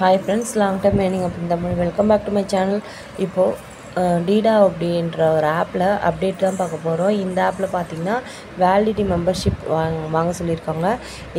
Hi friends, long time earning up in Tamil. Welcome back to my channel. இப்போது டீடா அப்படின்ற ஒரு ஆப்பில் update தான் பார்க்க போகிறோம். இந்த ஆப்பில் பார்த்திங்கன்னா வேலிடிட்டி மெம்பர்ஷிப் வாங்க சொல்லியிருக்காங்க.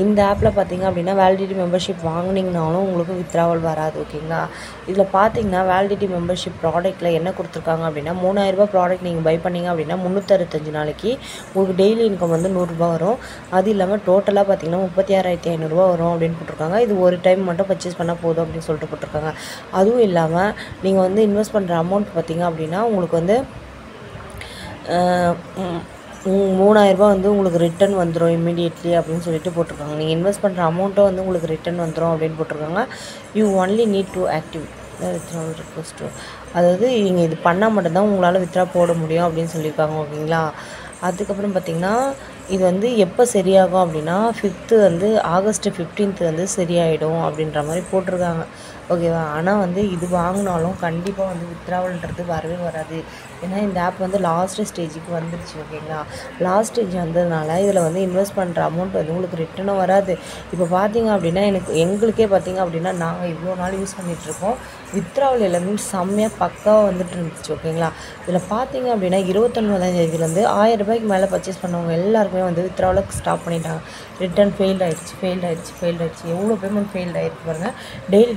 இந்த ஆப்பில் பார்த்திங்க அப்படின்னா வேலிடிட்டி மெம்பர்ஷிப் வாங்கினீங்கனாலும் உங்களுக்கு வித்ராவல் வராது. ஓகேங்களா? இதில் பார்த்திங்கன்னா வேலிடிட்டி மெம்பர்ஷிப் ப்ராடக்ட்டில் என்ன கொடுத்துருக்காங்க அப்படின்னா 3000 ப்ராடக்ட் நீங்கள் பை பண்ணிங்க அப்படின்னா 365 நாளைக்கு உங்களுக்கு டெய்லி இன்கம் வந்து 100 ரூபா வரும். அது இல்லாமல் டோட்டலாக பார்த்திங்கன்னா 36,500 வரும் அப்படின்னு போட்டிருக்காங்க. இது ஒரு டைம் மட்டும் பர்ச்சேஸ் பண்ணால் போதும் அப்படின்னு சொல்லிட்டு போட்டிருக்காங்க. அதுவும் இல்லாமல் நீங்கள் வந்து இன்வெஸ்ட் பண்ணுற அமௌண்ட் பார்த்திங்க அப்படின்னா உங்களுக்கு வந்து 3000 வந்து உங்களுக்கு ரிட்டன் வந்துடும் இம்மிடியேட்லி அப்படின்னு சொல்லிட்டு போட்டிருக்காங்க. நீங்கள் இன்வெஸ்ட் பண்ணுற அமௌண்ட்டும் வந்து உங்களுக்கு ரிட்டன் வந்துடும் அப்படின்னு போட்டிருக்காங்க. You only need to active withdrawal request, அதாவது நீங்கள் இது பண்ணால் மட்டும்தான் உங்களால் வித்ட்ரா போட முடியும் அப்படின்னு சொல்லியிருக்காங்க. ஓகேங்களா? அதுக்கப்புறம் பார்த்திங்கன்னா இது வந்து எப்போ சரியாகும் அப்படின்னா ஆகஸ்ட் 15 வந்து சரியாயிடும் அப்படின்ற மாதிரி போட்டிருக்காங்க. ஓகேவா? ஆனால் வந்து இது வாங்கினாலும் கண்டிப்பாக வந்து வித்ட்ராவல்ன்றது வரவே வராது. ஏன்னா இந்த ஆப் வந்து லாஸ்ட் ஸ்டேஜுக்கு வந்துருச்சு. ஓகேங்களா? லாஸ்ட் ஸ்டேஜ் வந்ததுனால இதில் வந்து இன்வெஸ்ட் பண்ணுற அமௌண்ட் வந்து உங்களுக்கு ரிட்டனும் வராது. இப்போ பார்த்தீங்க அப்படின்னா எங்களுக்கே பார்த்தீங்க அப்படின்னா நாங்கள் இவ்வளோ நாள் யூஸ் பண்ணிகிட்ருக்கோம். வித்ட்ராவல் எல்லாமே செம்மையாக பக்காவாக வந்துட்டு இருந்துச்சு. ஓகேங்களா? இதில் பார்த்தீங்க அப்படின்னா 29ஆம் தேதியிலேருந்து 1000 ரூபாய்க்கு மேலே பர்ச்சேஸ் பண்ணவங்க எல்லாருக்குமே வந்து வித்ட்ராவலை ஸ்டாப் பண்ணிட்டாங்க. ரிட்டன் ஃபெயில்ட் ஆகிடுச்சு. எவ்வளோ பேமெண்ட் ஃபெயில்ட் ஆகிருக்கு பாருங்கள்.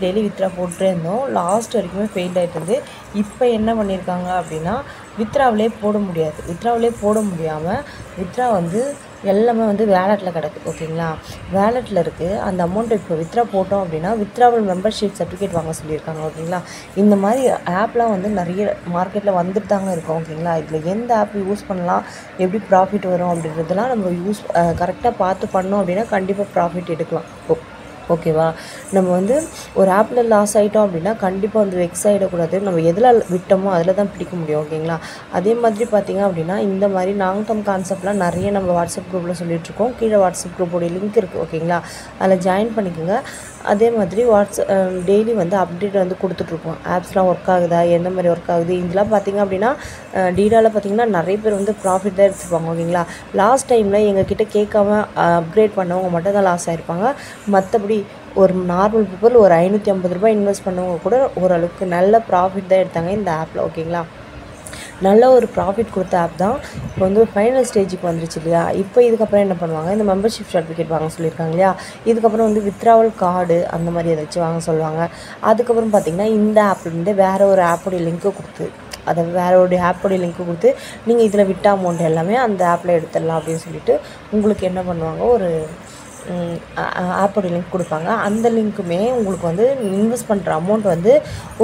டெய்லி வித்ட்ரா போட்டுட்டே இருந்தோம். லாஸ்ட் வரைக்குமே ஃபெயில்ட் ஆகிட்டு இருந்து இப்போ என்ன பண்ணியிருக்காங்க அப்படின்னா வித்ட்ராவலே போட முடியாமல் வித்ட்ரா வந்து எல்லாமே வந்து வேலெட்டில் கிடக்கு. ஓகேங்களா? வேலெட்டில் இருக்குது. அந்த அமௌண்ட்டை இப்போ வித்ட்ரா போட்டோம் அப்படின்னா வித்ட்ராவல் மெம்பர்ஷிப் சர்டிஃபிகேட் வாங்க சொல்லியிருக்காங்க. ஓகேங்களா? இந்த மாதிரி ஆப்லாம் வந்து நிறைய மார்க்கெட்டில் வந்துட்டு தாங்க இருக்கும். ஓகேங்களா? இதில் எந்த ஆப் யூஸ் பண்ணலாம், எப்படி ப்ராஃபிட் வரும் அப்படின்றதெல்லாம் நம்ம கரெக்டாக பார்த்து பண்ணோம் அப்படின்னா கண்டிப்பாக ப்ராஃபிட் எடுக்கலாம். ஓகேவா? நம்ம வந்து ஒரு ஆப்பில் லாஸ் ஆகிட்டோம் அப்படின்னா கண்டிப்பாக வந்து வெக்ஸ் ஆகிடக்கூடாது. நம்ம எதில் விட்டோமோ அதில் தான் பிடிக்க முடியும். ஓகேங்களா? அதே மாதிரி பார்த்திங்க அப்படின்னா இந்த மாதிரி லாங் டேர்ம் கான்செப்ட்லாம் நிறைய நம்ம வாட்ஸ்அப் குரூப்பில் சொல்லிகிட்ருக்கோம். கீழே வாட்ஸ்அப் குரூப்போடைய லிங்க் இருக்குது. ஓகேங்களா? அதில் ஜாயின் பண்ணிக்கோங்க. அதே மாதிரி டெய்லி வந்து அப்டேட் வந்து கொடுத்துட்ருக்கோம். ஆப்ஸ்லாம் ஒர்க் ஆகுதா, எந்த மாதிரி ஒர்க் ஆகுது, இதெல்லாம் பார்த்திங்க அப்படின்னா டீடாவில் பார்த்திங்கன்னா நிறைய பேர் வந்து ப்ராஃபிட் தான் எடுத்துருப்பாங்க. ஓகேங்களா? லாஸ்ட் டைமில் எங்ககிட்ட கேட்காம அப்கிரேட் பண்ணவங்க மட்டும் தான் லாஸ் ஆகிருப்பாங்க. மற்றபடி ஒரு நார்மல் பீப்புள் ஒரு 550 ரூபாய் இன்வெஸ்ட் பண்ணவங்க கூட ஓரளவுக்கு நல்ல ப்ராஃபிட் தான் எடுத்தாங்க இந்த ஆப்பில். ஓகேங்களா? நல்ல ஒரு ப்ராஃபிட் கொடுத்த ஆப் தான். இப்போ வந்து ஃபைனல் ஸ்டேஜுக்கு வந்துருச்சு இல்லையா? இப்போ இதுக்கப்புறம் என்ன பண்ணுவாங்க, இந்த மெம்பர்ஷிப் சர்டிஃபிகேட் வாங்க சொல்லியிருக்காங்க இல்லையா? இதுக்கப்புறம் வந்து வித்ட்ராவல் கார்டு அந்த மாதிரி ஏதாச்சும் வாங்க சொல்லுவாங்க. அதுக்கப்புறம் பார்த்திங்கன்னா இந்த ஆப்லேருந்து வேறு ஒரு ஆப்போடைய லிங்க்கு கொடுத்து நீங்கள் இதில் விட்ட அமௌண்ட் எல்லாமே அந்த ஆப்பில் எடுத்துடலாம் அப்படின்னு சொல்லிட்டு உங்களுக்கு என்ன பண்ணுவாங்க, ஒரு ஆப்போடைய லிங்க் கொடுப்பாங்க. அந்த லிங்க்குமே உங்களுக்கு வந்து இன்வெஸ்ட் பண்ணுற அமௌண்ட் வந்து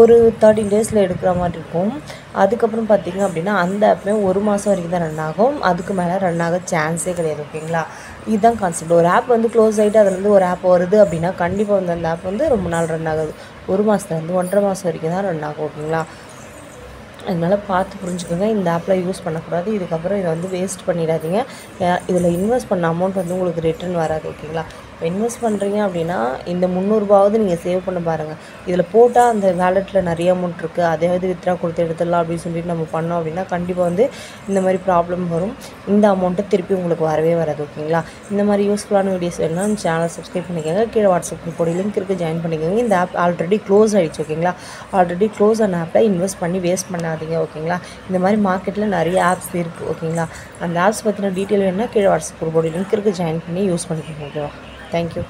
ஒரு 13 டேஸில் எடுக்கிற மாதிரி இருக்கும். அதுக்கப்புறம் பார்த்திங்க அப்படின்னா அந்த ஆப்புமே 1 மாதம் வரைக்கும் தான் ரன் ஆகும். அதுக்கு மேலே ரன் ஆக சான்ஸே கிடையாது. ஓகேங்களா? இதுதான் கான்செப்ட். ஒரு ஆப் வந்து க்ளோஸ் ஆகிட்டு அதுலேருந்து ஒரு ஆப் வருது அப்படின்னா கண்டிப்பாக வந்து அந்த ஆப் வந்து ரொம்ப நாள் ரன் ஆகாது. 1 மாதத்துலேருந்து 1.5 மாதம் வரைக்கும் தான் ரன் ஆகும். ஓகேங்களா? அதனால் பார்த்து புரிஞ்சுக்கோங்க. இந்த ஆப்பில் யூஸ் பண்ணக்கூடாது. இதுக்கப்புறம் இதை வந்து வேஸ்ட் பண்ணிடாதீங்க. இதில் இன்வெஸ்ட் பண்ண அமௌண்ட் வந்து உங்களுக்கு ரிட்டர்ன் வராது. ஓகேங்களா? இப்போ இன்வெஸ்ட் பண்ணுறீங்க அப்படின்னா இந்த 300 ரூபாவது நீங்கள் சேவ் பண்ண பாருங்கள். இதில் போட்டால் அந்த வேலெட்டில் நிறைய அமௌண்ட் இருக்குது, அதையாவது வித்ட்ரா கொடுத்து எடுத்துடலாம் அப்படின்னு சொல்லிட்டு நம்ம பண்ணோம் அப்படின்னா கண்டிப்பாக வந்து இந்த மாதிரி ப்ராப்ளம் வரும். இந்த அமௌண்ட்டை திருப்பி உங்களுக்கு வரவே வராது. ஓகேங்களா? இந்த மாதிரி யூஸ்ஃபுல்லான வீடியோஸ் வேணும்னா நம்ம சேனலை சப்ஸ்கிரைப் பண்ணிக்கோங்க. கீழே வாட்ஸ்அப் குரூப்போட லிங்க் இருக்குது, ஜாயின் பண்ணிக்கோங்க. இந்த ஆப் ஆல்ரெடி க்ளோஸ் ஆகிடுச்சு. ஓகேங்களா? ஆல்ரெடி க்ளோஸ் ஆன ஆப்பில் இன்வெஸ்ட் பண்ணி வேஸ்ட் பண்ணாதீங்க. ஓகேங்களா? இந்த மாதிரி மார்க்கெட்டில் நிறைய ஆப்ஸ் இருக்குது. ஓகேங்களா? அந்த ஆப்ஸ் பற்றின டீட்டெயில் வேணும்னா கீழே வாட்ஸ்அப் குரூப்போட லிங்க் இருக்குது, ஜாயின் பண்ணி யூஸ் பண்ணிக்கோங்க. ஓகேவா? தேங்க்யூ.